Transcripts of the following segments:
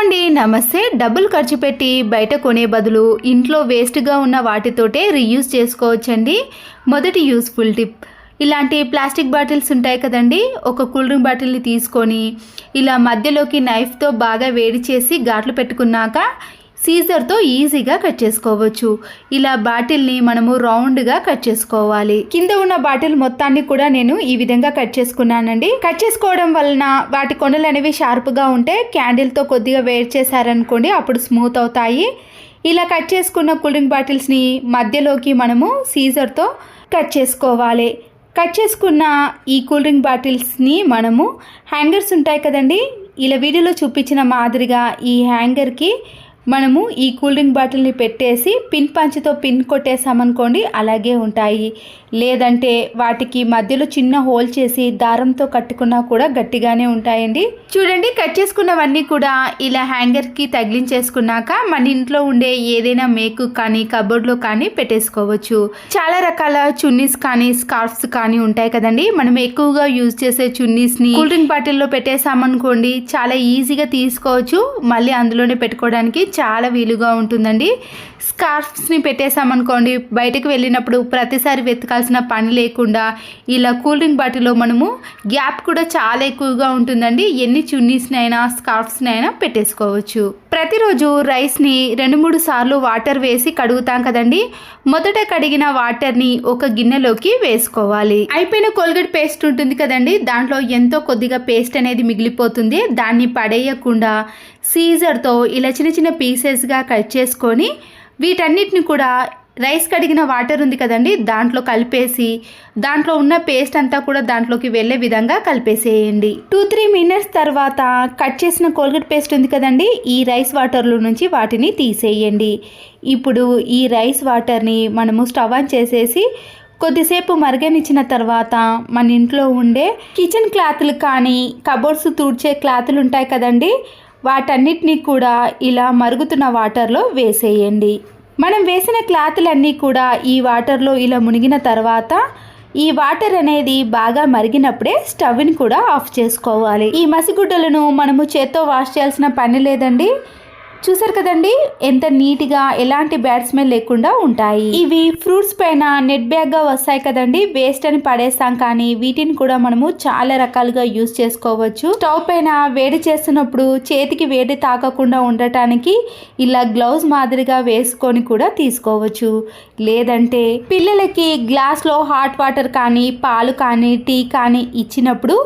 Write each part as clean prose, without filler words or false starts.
అండి, నమస్తే. డబ్బులు ఖర్చు పెట్టి బయట కొనే బదులు ఇంట్లో వేస్ట్గా ఉన్న వాటితోటే రీయూజ్ చేసుకోవచ్చండి. మొదటి యూస్ఫుల్ టిప్, ఇలాంటి ప్లాస్టిక్ బాటిల్స్ ఉంటాయి కదండి, ఒక కూల్ డ్రింక్ బాటిల్ని తీసుకొని ఇలా మధ్యలోకి నైఫ్తో బాగా వేడి చేసి ఘాట్లు పెట్టుకున్నాక సీజర్తో ఈజీగా కట్ చేసుకోవచ్చు. ఇలా బాటిల్ని మనము రౌండ్గా కట్ చేసుకోవాలి. కింద ఉన్న బాటిల్ మొత్తాన్ని కూడా నేను ఈ విధంగా కట్ చేసుకున్నానండి. కట్ చేసుకోవడం వలన వాటి కొనలు అనేవి షార్ప్గా ఉంటే క్యాండిల్తో కొద్దిగా వేడి చేశారనుకోండి, అప్పుడు స్మూత్ అవుతాయి. ఇలా కట్ చేసుకున్న కూల్ డ్రింక్ బాటిల్స్ని మధ్యలోకి మనము సీజర్తో కట్ చేసుకోవాలి. కట్ చేసుకున్న ఈ కూల్ డ్రింక్ బాటిల్స్ని మనము హ్యాంగర్స్ ఉంటాయి కదండి, ఇలా వీడియోలో చూపించిన మాదిరిగా ఈ హ్యాంగర్కి మనము ఈ కూల్ డ్రింక్ బాటిల్ని పెట్టేసి పిన్ పంచ్తో పిన్ కొట్టేసామనుకోండి, అలాగే ఉంటాయి. లేదంటే వాటికి మధ్యలో చిన్న హోల్ చేసి దారంతో కట్టుకున్నా కూడా గట్టిగానే ఉంటాయండి. చూడండి, కట్ చేసుకున్నవన్నీ కూడా ఇలా హ్యాంగర్కి తగిలించేసుకున్నాక మన ఇంట్లో ఉండే ఏదైనా మేకు కానీ కబోర్డ్లో కానీ పెట్టేసుకోవచ్చు. చాలా రకాల చున్నీస్ కానీ స్కార్ఫ్స్ కానీ ఉంటాయి కదండి, మనం ఎక్కువగా యూజ్ చేసే చున్నీస్ని కూల్ డ్రింక్ బాటిల్లో పెట్టేసామనుకోండి, చాలా ఈజీగా తీసుకోవచ్చు. మళ్ళీ అందులోనే పెట్టుకోవడానికి చాలా వీలుగా ఉంటుందండి. స్కార్ఫ్స్ని పెట్టేసామనుకోండి, బయటకు వెళ్ళినప్పుడు ప్రతిసారి వెతకాల్సిన పని లేకుండా ఇలా కూల్ డ్రింక్ బాటిల్లో మనము గ్యాప్ కూడా చాలా ఎక్కువగా ఉంటుందండి. ఎన్ని చున్నీస్ని అయినా స్కార్ఫ్స్ని అయినా పెట్టేసుకోవచ్చు. ప్రతిరోజు రైస్ని 2-3 సార్లు వాటర్ వేసి కడుగుతాం కదండి. మొదట కడిగిన వాటర్ని ఒక గిన్నెలోకి వేసుకోవాలి. అయిపోయిన కోల్గేట్ పేస్ట్ ఉంటుంది కదండి, దాంట్లో ఎంతో కొద్దిగా పేస్ట్ అనేది మిగిలిపోతుంది. దాన్ని పడేయకుండా సీజర్తో ఇలా చిన్న చిన్న పీసెస్గా కట్ చేసుకొని వీటన్నిటిని కూడా రైస్ కడిగిన వాటర్ ఉంది కదండి, దాంట్లో కలిపేసి దాంట్లో ఉన్న పేస్ట్ అంతా కూడా దాంట్లోకి వెళ్ళే విధంగా కలిపేసేయండి. 2-3 మినిట్స్ తర్వాత కట్ చేసిన కోల్గేట్ పేస్ట్ ఉంది కదండి, ఈ రైస్ వాటర్లో నుంచి వాటిని తీసేయండి. ఇప్పుడు ఈ రైస్ వాటర్ని మనము స్టవ్ ఆన్ చేసేసి కొద్దిసేపు మరగనిచ్చిన తర్వాత మన ఇంట్లో ఉండే కిచెన్ క్లాత్లు కానీ కబోర్డ్స్ తుడిచే క్లాత్లు ఉంటాయి కదండి, వాటన్నిటినీ కూడా ఇలా మరుగుతున్న వాటర్లో వేసేయండి. మనం వేసిన క్లాత్లన్నీ కూడా ఈ వాటర్లో ఇలా మునిగిన తర్వాత ఈ వాటర్ అనేది బాగా మరిగినప్పుడే స్టవ్ని కూడా ఆఫ్ చేసుకోవాలి. ఈ మసిగుడ్డలను మనము చేత్తో వాష్ చేయాల్సిన పని లేదండి. చూసారు కదండి ఎంత నీట్గా, ఎలాంటి బ్యాడ్ స్మెల్ లేకుండా ఉంటాయి. ఇవి ఫ్రూట్స్ పైన నెట్ బ్యాగ్గా వస్తాయి కదండి, వేస్ట్ అని పడేస్తాం, కానీ వీటిని కూడా మనము చాలా రకాలుగా యూజ్ చేసుకోవచ్చు. స్టవ్ పైన వేడి చేస్తున్నప్పుడు చేతికి వేడి తాకకుండా ఉండటానికి ఇలా గ్లౌజ్ మాదిరిగా వేసుకొని కూడా తీసుకోవచ్చు. లేదంటే పిల్లలకి గ్లాస్లో హాట్ వాటర్ కానీ పాలు కానీ టీ కానీ ఇచ్చినప్పుడు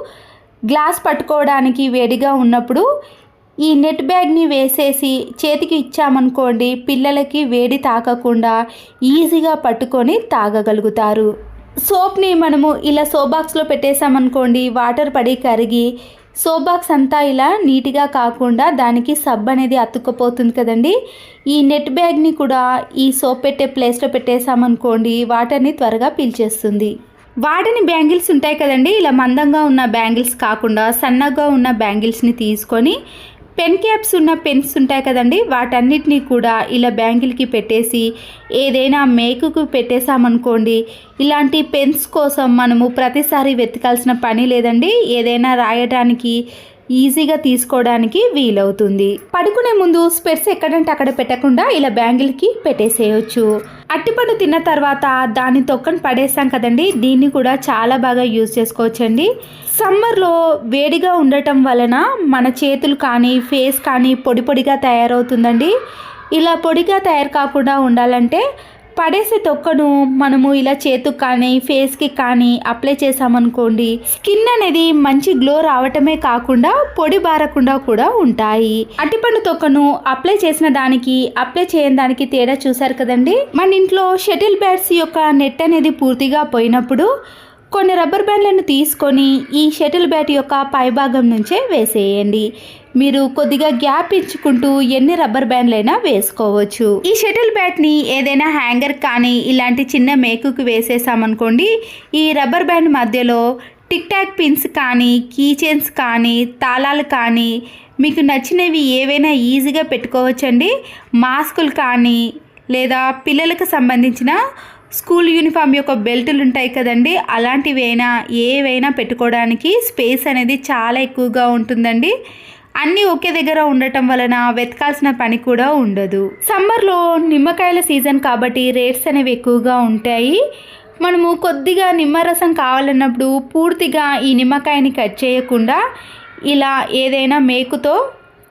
గ్లాస్ పట్టుకోవడానికి వేడిగా ఉన్నప్పుడు ఈ నెట్ బ్యాగ్ని వేసేసి చేతికి ఇచ్చామనుకోండి, పిల్లలకి వేడి తాకకుండా ఈజీగా పట్టుకొని తాగగలుగుతారు. సోప్ని మనము ఇలా సోప్ బాక్స్లో పెట్టేసామనుకోండి, వాటర్ పడి కరిగి సోప్ బాక్స్ అంతా ఇలా నీట్గా కాకుండా దానికి సబ్బు అనేది అతుక్కపోతుంది కదండి. ఈ నెట్ బ్యాగ్ని కూడా ఈ సోప్ పెట్టే ప్లేస్లో పెట్టేసామనుకోండి, వాటర్ని త్వరగా పీల్చేస్తుంది. వాడిని బ్యాంగిల్స్ ఉంటాయి కదండి, ఇలా మందంగా ఉన్న బ్యాంగిల్స్ కాకుండా సన్నగా ఉన్న బ్యాంగిల్స్ని తీసుకొని పెన్ క్యాప్స్ ఉన్న పెన్స్ ఉంటాయి కదండి, వాటన్నిటినీ కూడా ఇలా బ్యాంగిల్కి పెట్టేసి ఏదైనా మేకుకు పెట్టేసామనుకోండి, ఇలాంటి పెన్స్ కోసం మనము ప్రతిసారి వెతకాల్సిన పని లేదండి. ఏదైనా రాయడానికి ఈజీగా తీసుకోవడానికి వీలవుతుంది. పడుకునే ముందు స్పెట్స్ ఎక్కడంటే అక్కడ పెట్టకుండా ఇలా బ్యాంగిల్కి పెట్టేసేయచ్చు. అట్టిపండు తిన్న తర్వాత దాని తొక్కను పడేస్తాం కదండి, దీన్ని కూడా చాలా బాగా యూజ్ చేసుకోవచ్చండి. సమ్మర్లో వేడిగా ఉండటం వలన మన చేతులు కానీ ఫేస్ కానీ పొడి పొడిగా తయారవుతుందండి. ఇలా పొడిగా తయారు కాకుండా ఉండాలంటే పడేసే తొక్కను మనము ఇలా చేతుకు కానీ ఫేస్కి కానీ అప్లై చేసామనుకోండి, స్కిన్ అనేది మంచి గ్లో రావటమే కాకుండా పొడి బారకుండా కూడా ఉంటాయి. అట్టిపండు తొక్కను అప్లై చేసిన దానికి అప్లై చేయని దానికి తేడా చూసారు కదండి. మన ఇంట్లో షటిల్ బ్యాట్స్ యొక్క నెట్ అనేది పూర్తిగా పోయినప్పుడు కొన్ని రబ్బర్ బ్యాండ్లను తీసుకొని ఈ షటిల్ బ్యాట్ యొక్క పైభాగం నుంచే వేసేయండి. మీరు కొద్దిగా గ్యాప్ ఇచ్చుకుంటూ ఎన్ని రబ్బర్ బ్యాండ్లైనా వేసుకోవచ్చు. ఈ షటిల్ బ్యాట్ని ఏదైనా హ్యాంగర్ కానీ ఇలాంటి చిన్న మేకుకు వేసేసామనుకోండి, ఈ రబ్బర్ బ్యాండ్ మధ్యలో టిక్ టాక్ పిన్స్ కానీ కీ చైన్స్ కానీ తాళాలు కానీ మీకు నచ్చినవి ఏవైనా ఈజీగా పెట్టుకోవచ్చండి. మాస్కులు కానీ లేదా పిల్లలకు సంబంధించిన స్కూల్ యూనిఫామ్ యొక్క బెల్టులు ఉంటాయి కదండి, అలాంటివైనా ఏవైనా పెట్టుకోవడానికి స్పేస్ అనేది చాలా ఎక్కువగా ఉంటుందండి. అన్నీ ఒకే దగ్గర ఉండటం వలన వెతకాల్సిన పని కూడా ఉండదు. సమ్మర్లో నిమ్మకాయల సీజన్ కాబట్టి రేట్స్ అనేవి ఎక్కువగా ఉంటాయి. మనము కొద్దిగా నిమ్మరసం కావాలన్నప్పుడు పూర్తిగా ఈ నిమ్మకాయని కట్ చేయకుండా ఇలా ఏదైనా మేకుతో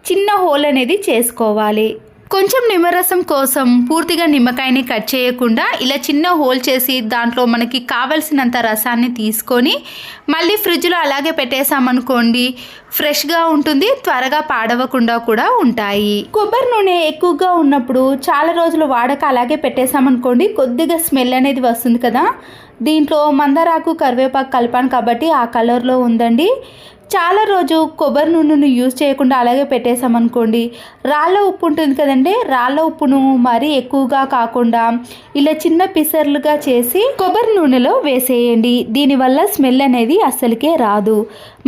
చిన్న హోల్ అనేది చేసుకోవాలి. కొంచెం నిమ్మరసం కోసం పూర్తిగా నిమ్మకాయని కట్ చేయకుండా ఇలా చిన్న హోల్ చేసి దాంట్లో మనకి కావలసినంత రసాన్ని తీసుకొని మళ్ళీ ఫ్రిడ్జ్లో అలాగే పెట్టేసామనుకోండి, ఫ్రెష్గా ఉంటుంది, త్వరగా పాడవకుండా కూడా ఉంటాయి. కొబ్బరి నూనె ఎక్కువగా ఉన్నప్పుడు చాలా రోజులు వాడక అలాగే పెట్టేసామనుకోండి, కొద్దిగా స్మెల్ అనేది వస్తుంది కదా. దీంట్లో మందారాకు కరివేపాకు కలిపాను కాబట్టి ఆ కలర్లో ఉందండి. చాలా రోజు కొబ్బరి నూనెను యూజ్ చేయకుండా అలాగే పెట్టేసామనుకోండి, రాళ్ళ ఉప్పు ఉంటుంది కదండి, రాళ్ళ ఉప్పును మరీ ఎక్కువగా కాకుండా ఇలా చిన్న పిసర్లుగా చేసి కొబ్బరి నూనెలో వేసేయండి. దీనివల్ల స్మెల్ అనేది అస్సలకే రాదు.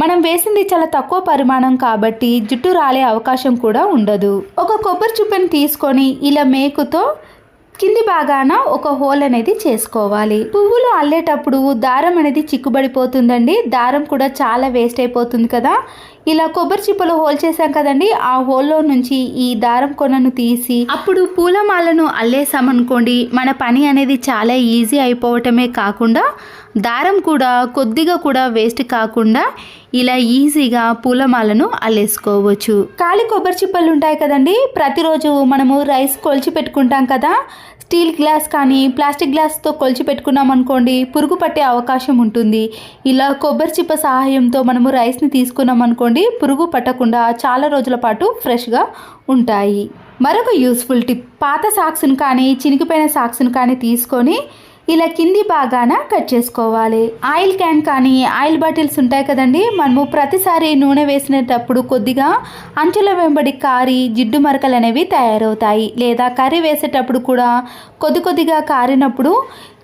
మనం వేసింది చాలా తక్కువ పరిమాణం కాబట్టి జుట్టు రాలే అవకాశం కూడా ఉండదు. ఒక కొబ్బరి చుప్పని తీసుకొని ఇలా మేకుతో కింది భాగాన ఒక హోల్ అనేది చేసుకోవాలి. పువ్వులు అల్లేటప్పుడు దారం అనేది చిక్కుబడిపోతుందండి, దారం కూడా చాలా వేస్ట్ అయిపోతుంది కదా. ఇలా కొబ్బరి చిప్పలో హోల్ చేసాం కదండి, ఆ హోల్లో నుంచి ఈ దారం కొనను తీసి అప్పుడు పూలమాలను అల్లేసామనుకోండి, మన పని అనేది చాలా ఈజీ అయిపోవటమే కాకుండా దారం కూడా కొద్దిగా కూడా వేస్ట్ కాకుండా ఇలా ఈజీగా పూలమాలను అల్లేసుకోవచ్చు. ఖాళీ కొబ్బరి చిప్పలు ఉంటాయి కదండి, ప్రతిరోజు మనము రైస్ కొలిచి పెట్టుకుంటాం కదా, స్టీల్ గ్లాస్ కానీ ప్లాస్టిక్ గ్లాస్తో కొలిచి పెట్టుకున్నాం అనుకోండి, పురుగు పట్టే అవకాశం ఉంటుంది. ఇలా కొబ్బరి చిప్ప సహాయంతో మనము రైస్ని తీసుకున్నాం అనుకోండి, పురుగు పట్టకుండా చాలా రోజుల పాటు ఫ్రెష్గా ఉంటాయి. మరొక యూస్ఫుల్ టిప్, పాత సాక్స్ను కానీ చినిగిపోయిన సాక్స్ను కానీ తీసుకొని ఇలా కింది భాగాన కట్ చేసుకోవాలి. ఆయిల్ క్యాన్ కానీ ఆయిల్ బాటిల్స్ ఉంటాయి కదండి, మనము ప్రతిసారి నూనె వేసినప్పుడు కొద్దిగా అంచుల వెంబడి కారి జిడ్డు మరకలు అనేవి తయారవుతాయి. లేదా కర్రీ వేసేటప్పుడు కూడా కొద్దిగా కారినప్పుడు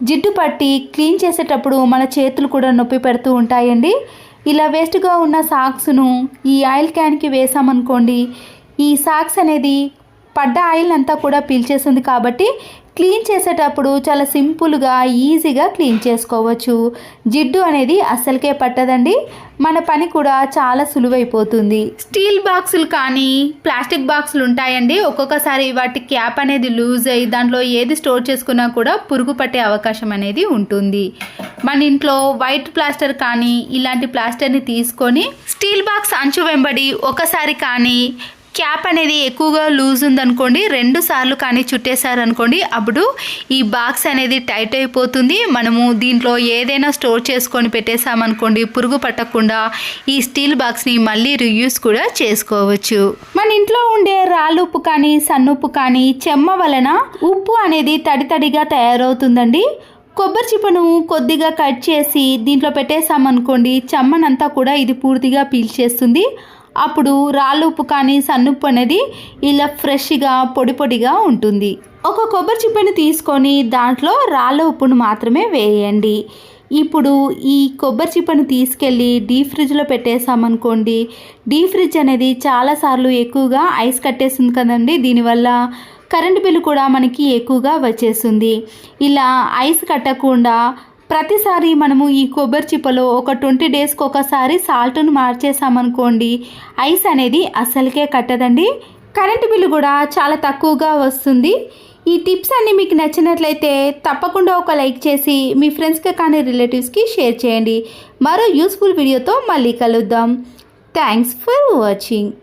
జిడ్డు పట్టి క్లీన్ చేసేటప్పుడు మన చేతులు కూడా నొప్పి పెడుతూ ఉంటాయండి. ఇలా వేస్ట్గా ఉన్న సాక్స్ను ఈ ఆయిల్ క్యాన్కి వేసామనుకోండి, ఈ సాక్స్ అనేది పడ్డ ఆయిల్ అంతా కూడా పీల్చేస్తుంది కాబట్టి క్లీన్ చేసేటప్పుడు చాలా సింపుల్గా ఈజీగా క్లీన్ చేసుకోవచ్చు. జిడ్డు అనేది అస్సలకే పట్టదండి, మన పని కూడా చాలా సులువైపోతుంది. స్టీల్ బాక్సులు కానీ ప్లాస్టిక్ బాక్సులు ఉంటాయండి, ఒక్కొక్కసారి వాటి క్యాప్ అనేది లూజ్ అయ్యి దాంట్లో ఏది స్టోర్ చేసుకున్నా కూడా పురుగు పట్టే అవకాశం అనేది ఉంటుంది. మన ఇంట్లో వైట్ ప్లాస్టర్ కానీ ఇలాంటి ప్లాస్టర్ని తీసుకొని స్టీల్ బాక్స్ అంచు వెంబడి ఒకసారి కానీ క్యాప్ అనేది ఎక్కువగా లూజ్ ఉందనుకోండి, 2 సార్లు కానీ చుట్టేశారనుకోండి, అప్పుడు ఈ బాక్స్ అనేది టైట్ అయిపోతుంది. మనము దీంట్లో ఏదైనా స్టోర్ చేసుకొని పెట్టేసామనుకోండి, పురుగు పట్టకుండా ఈ స్టీల్ బాక్స్ని మళ్ళీ రీయూస్ కూడా చేసుకోవచ్చు. మన ఇంట్లో ఉండే రాళ్ళు ఉప్పు కానీ సన్నుప్పు కానీ చెమ్మ వలన ఉప్పు అనేది తడిగా తయారవుతుందండి. కొబ్బరి చిప్పను కొద్దిగా కట్ చేసి దీంట్లో పెట్టేసామనుకోండి, చెమ్మనంతా కూడా ఇది పూర్తిగా పీల్చేస్తుంది. అప్పుడు రాళ్ళు ఉప్పు కానీ సన్నుప్పు అనేది ఇలా ఫ్రెష్గా పొడిగా ఉంటుంది. ఒక కొబ్బరి చిప్పని తీసుకొని దాంట్లో రాళ్ళ ఉప్పును మాత్రమే వేయండి. ఇప్పుడు ఈ కొబ్బరి చిప్పను తీసుకెళ్ళి డీప్ ఫ్రిడ్జ్లో పెట్టేసామనుకోండి, డీప్ ఫ్రిడ్జ్ అనేది చాలాసార్లు ఎక్కువగా ఐస్ కట్టేస్తుంది కదండి, దీనివల్ల కరెంటు బిల్లు కూడా మనకి ఎక్కువగా వచ్చేస్తుంది. ఇలా ఐస్ కట్టకుండా ప్రతిసారి మనము ఈ కొబ్బరి చిప్పలో ఒక 20 డేస్కి ఒకసారి సాల్ట్ను మార్చేసామనుకోండి, ఐస్ అనేది అస్సలకే కట్టదండి, కరెంటు బిల్లు కూడా చాలా తక్కువగా వస్తుంది. ఈ టిప్స్ అన్నీ మీకు నచ్చినట్లయితే తప్పకుండా ఒక లైక్ చేసి మీ ఫ్రెండ్స్కి కానీ రిలేటివ్స్కి షేర్ చేయండి. మరో యూస్ఫుల్ వీడియోతో మళ్ళీ కలుద్దాం. Thanks for watching.